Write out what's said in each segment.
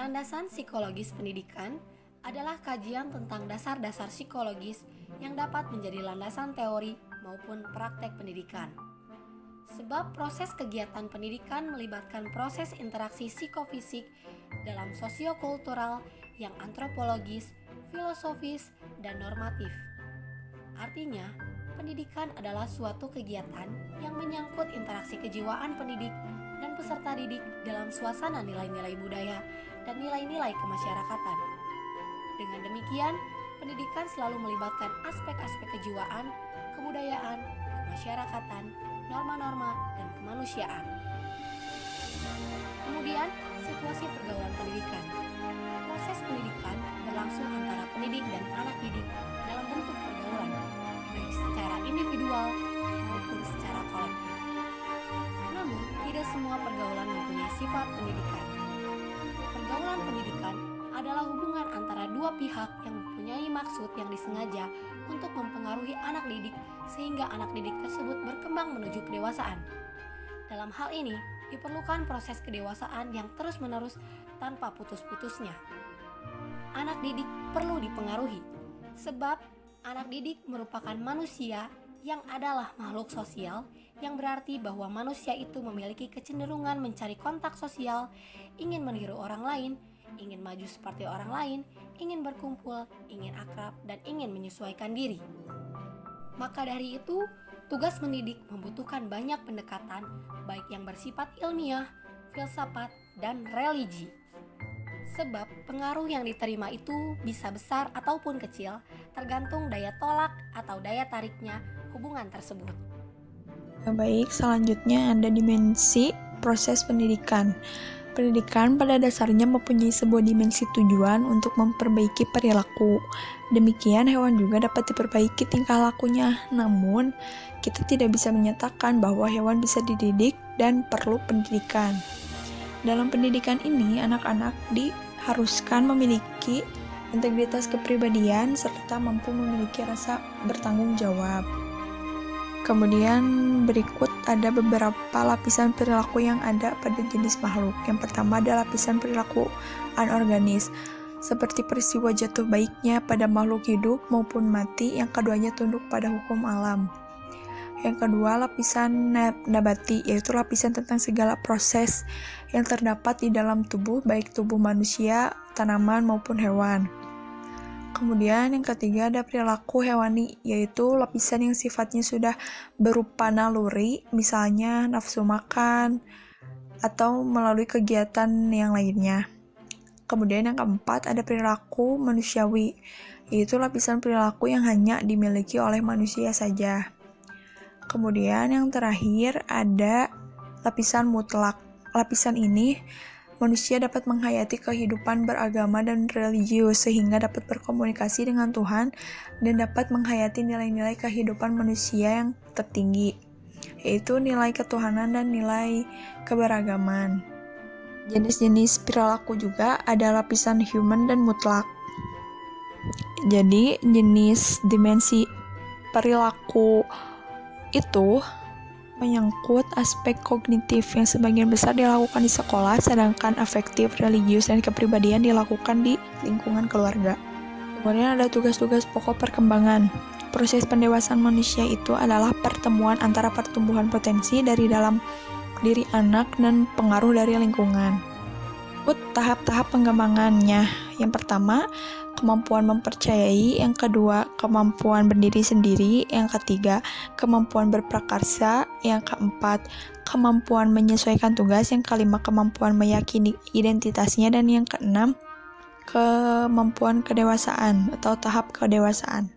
Landasan psikologis pendidikan adalah kajian tentang dasar-dasar psikologis yang dapat menjadi landasan teori maupun praktek pendidikan. Sebab proses kegiatan pendidikan melibatkan proses interaksi psikofisik dalam sosiokultural yang antropologis, filosofis, dan normatif. Artinya, pendidikan adalah suatu kegiatan yang menyangkut interaksi kejiwaan pendidik dan peserta didik dalam suasana nilai-nilai budaya dan nilai-nilai kemasyarakatan. Dengan demikian, pendidikan selalu melibatkan aspek-aspek kejiwaan, kebudayaan, kemasyarakatan, norma-norma, dan kemanusiaan. Kemudian, situasi pergaulan pendidikan. Proses pendidikan berlangsung antara pendidik dan anak didik dalam bentuk pergaulan, baik secara individual maupun secara kolektif. Namun, tidak semua pergaulan mempunyai sifat pendidikan. Pergaulan pendidikan adalah hubungan antara dua pihak yang mempunyai maksud yang disengaja untuk mempengaruhi anak didik sehingga anak didik tersebut berkembang menuju kedewasaan. Dalam hal ini, diperlukan proses kedewasaan yang terus-menerus tanpa putus-putusnya. Anak didik perlu dipengaruhi, sebab anak didik merupakan manusia yang adalah makhluk sosial, yang berarti bahwa manusia itu memiliki kecenderungan mencari kontak sosial, ingin meniru orang lain, ingin maju seperti orang lain, ingin berkumpul, ingin akrab, dan ingin menyesuaikan diri. Maka dari itu, tugas mendidik membutuhkan banyak pendekatan, baik yang bersifat ilmiah, filsafat, dan religi. Sebab pengaruh yang diterima itu bisa besar ataupun kecil, tergantung daya tolak atau daya tariknya hubungan tersebut. Baik, selanjutnya ada dimensi proses pendidikan. Pendidikan pada dasarnya mempunyai sebuah dimensi tujuan untuk memperbaiki perilaku. Demikian hewan juga dapat diperbaiki tingkah lakunya. Namun, kita tidak bisa menyatakan bahwa hewan bisa dididik dan perlu pendidikan. Dalam pendidikan ini, anak-anak diharuskan memiliki integritas kepribadian serta mampu memiliki rasa bertanggung jawab. Kemudian berikut ada beberapa lapisan perilaku yang ada pada jenis makhluk. Yang pertama ada lapisan perilaku anorganis, seperti peristiwa jatuh baiknya pada makhluk hidup maupun mati. Yang keduanya tunduk pada hukum alam. Yang kedua lapisan nabati, yaitu lapisan tentang segala proses yang terdapat di dalam tubuh, baik tubuh manusia, tanaman maupun hewan. Kemudian yang ketiga ada perilaku hewani, yaitu lapisan yang sifatnya sudah berupa naluri, misalnya nafsu makan, atau melalui kegiatan yang lainnya. Kemudian yang keempat ada perilaku manusiawi, yaitu lapisan perilaku yang hanya dimiliki oleh manusia saja. Kemudian yang terakhir ada lapisan mutlak. Lapisan ini manusia dapat menghayati kehidupan beragama dan religius sehingga dapat berkomunikasi dengan Tuhan dan dapat menghayati nilai-nilai kehidupan manusia yang tertinggi, yaitu nilai ketuhanan dan nilai keberagaman. Jenis-jenis perilaku juga ada lapisan human dan mutlak. Jadi jenis dimensi perilaku itu menyangkut aspek kognitif yang sebagian besar dilakukan di sekolah, sedangkan afektif, religius, dan kepribadian dilakukan di lingkungan keluarga. Kemudian ada tugas-tugas pokok perkembangan. Proses pendewasaan manusia itu adalah pertemuan antara pertumbuhan potensi dari dalam diri anak dan pengaruh dari lingkungan. Tahap-tahap pengembangannya. Yang pertama, kemampuan mempercayai, yang kedua, kemampuan berdiri sendiri, yang ketiga, kemampuan berprakarsa, yang keempat, kemampuan menyesuaikan tugas, yang kelima, kemampuan meyakini identitasnya, dan yang keenam, kemampuan kedewasaan atau tahap kedewasaan.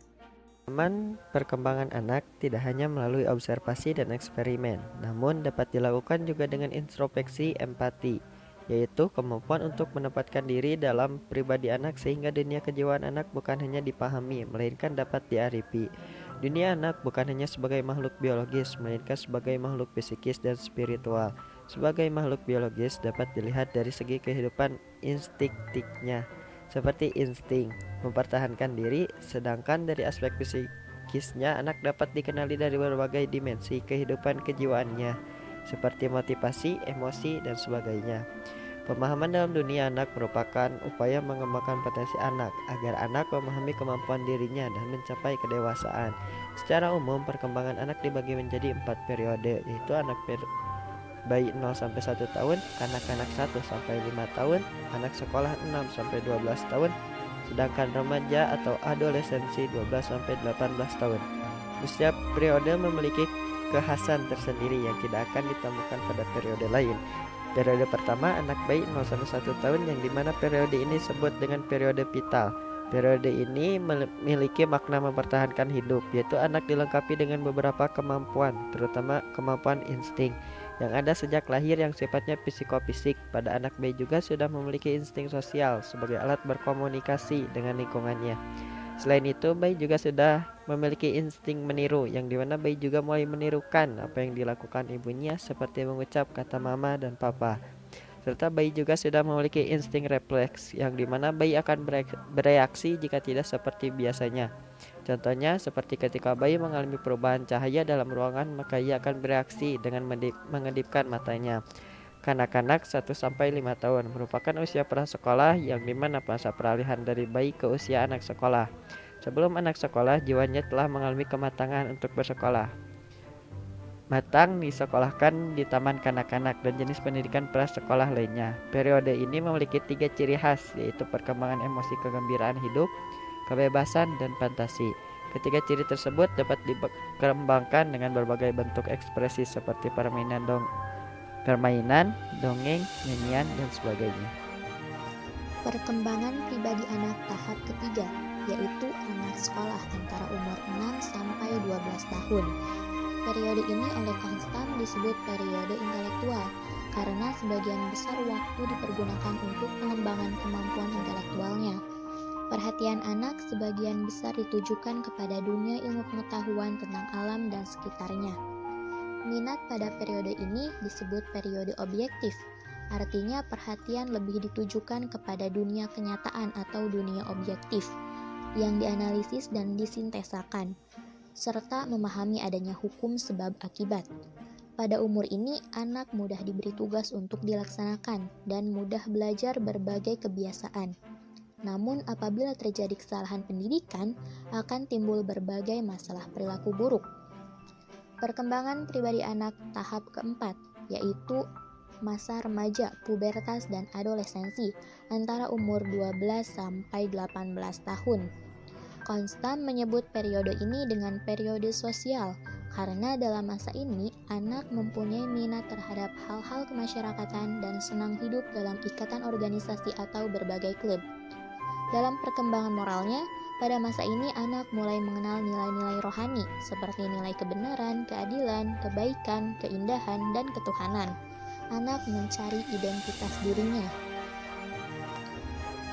Perkembangan anak tidak hanya melalui observasi dan eksperimen, namun dapat dilakukan juga dengan introspeksi empati, yaitu kemampuan untuk menempatkan diri dalam pribadi anak sehingga dunia kejiwaan anak bukan hanya dipahami, melainkan dapat diarifi. Dunia anak bukan hanya sebagai makhluk biologis, melainkan sebagai makhluk psikis dan spiritual. Sebagai makhluk biologis dapat dilihat dari segi kehidupan instiknya, seperti insting mempertahankan diri, sedangkan dari aspek psikisnya anak dapat dikenali dari berbagai dimensi kehidupan kejiwaannya, seperti motivasi, emosi, dan sebagainya. Pemahaman dalam dunia anak merupakan upaya mengembangkan potensi anak agar anak memahami kemampuan dirinya dan mencapai kedewasaan. Secara umum, perkembangan anak dibagi menjadi 4 periode, yaitu bayi 0 sampai 1 tahun, anak-anak 1 sampai 5 tahun, anak sekolah 6 sampai 12 tahun, sedangkan remaja atau adolescensi 12 sampai 18 tahun. Setiap periode memiliki kekhasan tersendiri yang tidak akan ditemukan pada periode lain. Periode pertama, anak bayi 0 sampai 1 tahun, yang dimana periode ini disebut dengan periode vital. Periode ini memiliki makna mempertahankan hidup, yaitu anak dilengkapi dengan beberapa kemampuan, terutama kemampuan insting yang ada sejak lahir yang sifatnya psikofisik. Pada anak bayi juga sudah memiliki insting sosial sebagai alat berkomunikasi dengan lingkungannya. Selain itu, bayi juga sudah memiliki insting meniru, yang dimana bayi juga mulai menirukan apa yang dilakukan ibunya, seperti mengucap kata mama dan papa. Serta bayi juga sudah memiliki insting refleks, yang dimana bayi akan bereaksi jika tidak seperti biasanya. Contohnya, seperti ketika bayi mengalami perubahan cahaya dalam ruangan, maka ia akan bereaksi dengan mengedipkan matanya. Kanak-kanak 1-5 tahun merupakan usia prasekolah, yang dimana masa peralihan dari bayi ke usia anak sekolah. Sebelum anak sekolah, jiwanya telah mengalami kematangan untuk bersekolah. Matang disekolahkan di taman kanak-kanak dan jenis pendidikan prasekolah lainnya. Periode ini memiliki 3 ciri khas, yaitu perkembangan emosi kegembiraan hidup, kebebasan, dan fantasi. Ketiga ciri tersebut dapat dikembangkan dengan berbagai bentuk ekspresi seperti permainan, dongeng, nyanyian, dan sebagainya. Perkembangan pribadi anak tahap ketiga, yaitu anak sekolah antara umur 6 sampai 12 tahun. Periode ini oleh Konstan disebut periode intelektual karena sebagian besar waktu dipergunakan untuk pengembangan kemampuan intelektualnya. Perhatian anak sebagian besar ditujukan kepada dunia ilmu pengetahuan tentang alam dan sekitarnya. Minat pada periode ini disebut periode objektif, artinya perhatian lebih ditujukan kepada dunia kenyataan atau dunia objektif yang dianalisis dan disintesakan, serta memahami adanya hukum sebab akibat. Pada umur ini, anak mudah diberi tugas untuk dilaksanakan dan mudah belajar berbagai kebiasaan. Namun apabila terjadi kesalahan pendidikan, akan timbul berbagai masalah perilaku buruk. Perkembangan pribadi anak tahap keempat, yaitu masa remaja, pubertas, dan adolescensi antara umur 12 sampai 18 tahun. Konstan menyebut periode ini dengan periode sosial karena dalam masa ini anak mempunyai minat terhadap hal-hal kemasyarakatan dan senang hidup dalam ikatan organisasi atau berbagai klub. Dalam perkembangan moralnya, pada masa ini anak mulai mengenal nilai-nilai rohani seperti nilai kebenaran, keadilan, kebaikan, keindahan, dan ketuhanan. Anak mencari identitas dirinya.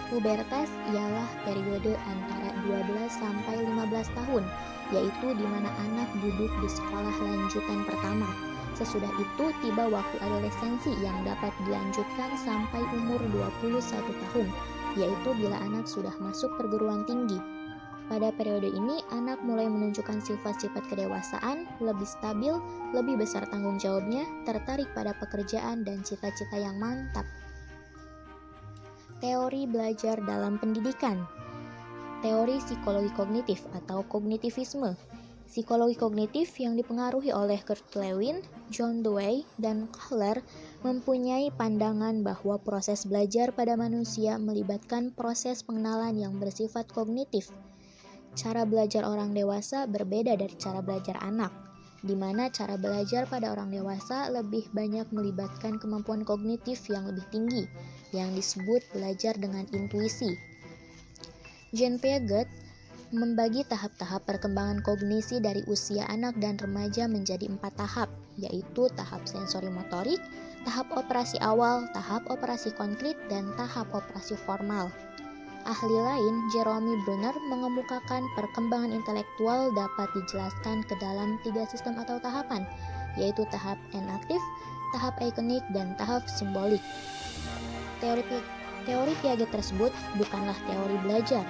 Pubertas ialah periode antara 12 sampai 15 tahun, yaitu di mana anak duduk di sekolah lanjutan pertama. Sesudah itu tiba waktu adolescensi yang dapat dilanjutkan sampai umur 21 tahun, yaitu bila anak sudah masuk perguruan tinggi. Pada periode ini, anak mulai menunjukkan sifat-sifat kedewasaan, lebih stabil, lebih besar tanggung jawabnya, tertarik pada pekerjaan dan cita-cita yang mantap. Teori belajar dalam pendidikan. Teori psikologi kognitif atau kognitivisme. Psikologi kognitif yang dipengaruhi oleh Kurt Lewin, John Dewey, dan Kohler mempunyai pandangan bahwa proses belajar pada manusia melibatkan proses pengenalan yang bersifat kognitif. Cara belajar orang dewasa berbeda dari cara belajar anak, di mana cara belajar pada orang dewasa lebih banyak melibatkan kemampuan kognitif yang lebih tinggi, yang disebut belajar dengan intuisi. Jean Piaget membagi tahap-tahap perkembangan kognisi dari usia anak dan remaja menjadi 4 tahap, yaitu tahap sensori motorik, tahap operasi awal, tahap operasi konkret, dan tahap operasi formal. Ahli lain, Jerome Bruner, mengemukakan perkembangan intelektual dapat dijelaskan ke dalam 3 sistem atau tahapan, yaitu tahap enaktif, tahap ikonik, dan tahap simbolik. Teori Piaget tersebut bukanlah teori belajar,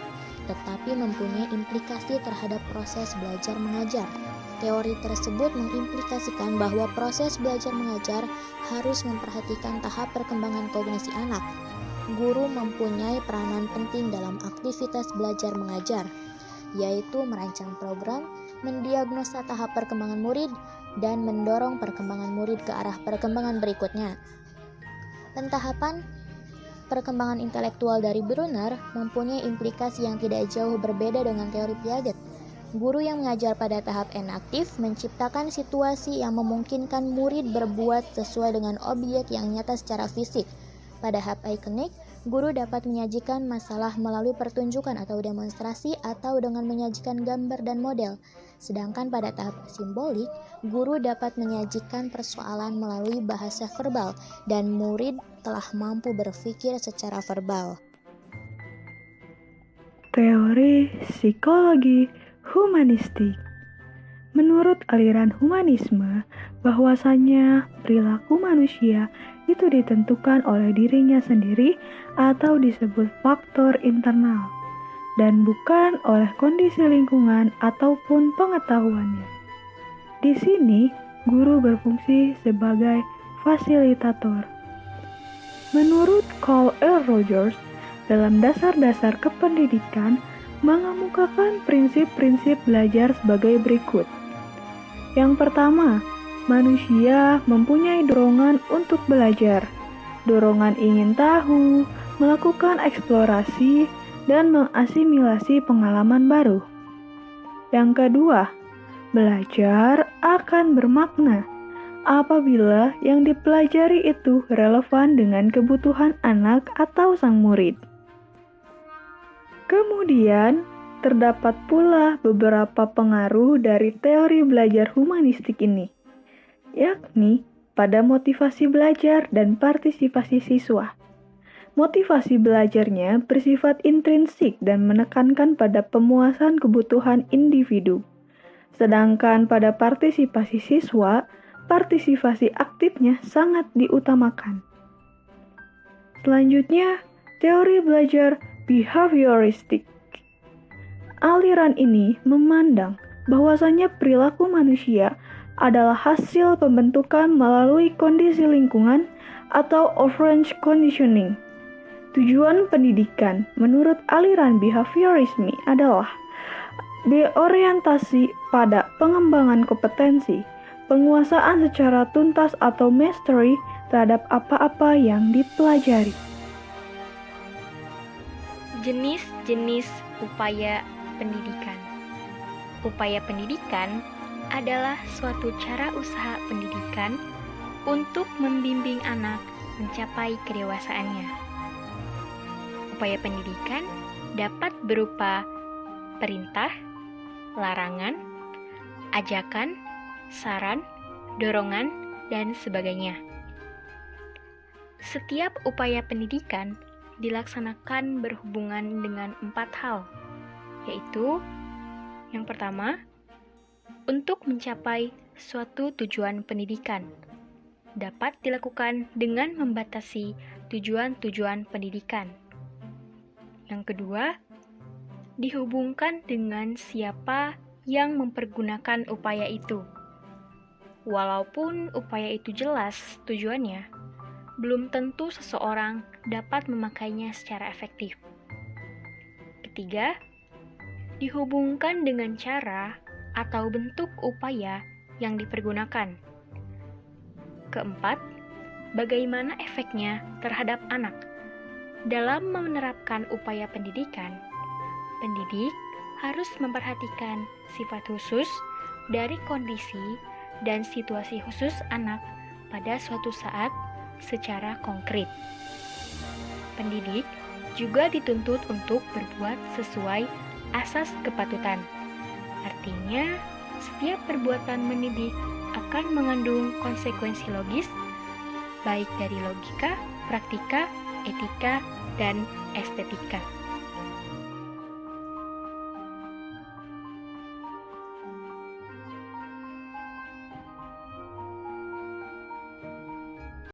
tetapi mempunyai implikasi terhadap proses belajar mengajar. Teori tersebut mengimplikasikan bahwa proses belajar mengajar harus memperhatikan tahap perkembangan kognisi anak. Guru mempunyai peranan penting dalam aktivitas belajar mengajar, yaitu merancang program, mendiagnosa tahap perkembangan murid, dan mendorong perkembangan murid ke arah perkembangan berikutnya. Pentahapan perkembangan intelektual dari Brunner mempunyai implikasi yang tidak jauh berbeda dengan teori Piaget. Guru yang mengajar pada tahap enaktif menciptakan situasi yang memungkinkan murid berbuat sesuai dengan objek yang nyata secara fisik. Pada tahap ikonik, guru dapat menyajikan masalah melalui pertunjukan atau demonstrasi atau dengan menyajikan gambar dan model. Sedangkan pada tahap simbolik, guru dapat menyajikan persoalan melalui bahasa verbal dan murid telah mampu berpikir secara verbal. Teori psikologi humanistik. Menurut aliran humanisme, bahwasanya perilaku manusia itu ditentukan oleh dirinya sendiri atau disebut faktor internal, dan bukan oleh kondisi lingkungan ataupun pengetahuannya. Di sini, guru berfungsi sebagai fasilitator. Menurut Carl L. Rogers, dalam dasar-dasar kependidikan, mengemukakan prinsip-prinsip belajar sebagai berikut. Yang pertama, manusia mempunyai dorongan untuk belajar, dorongan ingin tahu, melakukan eksplorasi, dan mengasimilasi pengalaman baru. Yang kedua, belajar akan bermakna apabila yang dipelajari itu relevan dengan kebutuhan anak atau sang murid. Kemudian, terdapat pula beberapa pengaruh dari teori belajar humanistik ini, yakni pada motivasi belajar dan partisipasi siswa. Motivasi belajarnya bersifat intrinsik dan menekankan pada pemuasan kebutuhan individu. Sedangkan pada partisipasi siswa, partisipasi aktifnya sangat diutamakan. Selanjutnya, teori belajar behavioristik. Aliran ini memandang bahwasanya perilaku manusia adalah hasil pembentukan melalui kondisi lingkungan atau operant conditioning. Tujuan pendidikan menurut aliran behaviorisme adalah berorientasi pada pengembangan kompetensi, penguasaan secara tuntas atau mastery terhadap apa-apa yang dipelajari. Jenis-jenis upaya pendidikan. Upaya pendidikan adalah suatu cara usaha pendidikan untuk membimbing anak mencapai kedewasaannya. Upaya pendidikan dapat berupa perintah, larangan, ajakan, saran, dorongan, dan sebagainya. Setiap upaya pendidikan dilaksanakan berhubungan dengan 4 hal, yaitu yang pertama, untuk mencapai suatu tujuan pendidikan, dapat dilakukan dengan membatasi tujuan-tujuan pendidikan. Yang kedua, dihubungkan dengan siapa yang mempergunakan upaya itu. Walaupun upaya itu jelas tujuannya, belum tentu seseorang dapat memakainya secara efektif. Ketiga, dihubungkan dengan cara atau bentuk upaya yang dipergunakan. Keempat, bagaimana efeknya terhadap anak. Dalam menerapkan upaya pendidikan, pendidik harus memperhatikan sifat khusus dari kondisi dan situasi khusus anak pada suatu saat secara konkret. Pendidik juga dituntut untuk berbuat sesuai asas kepatutan. Artinya, setiap perbuatan mendidik akan mengandung konsekuensi logis, baik dari logika, praktika, etika, dan estetika.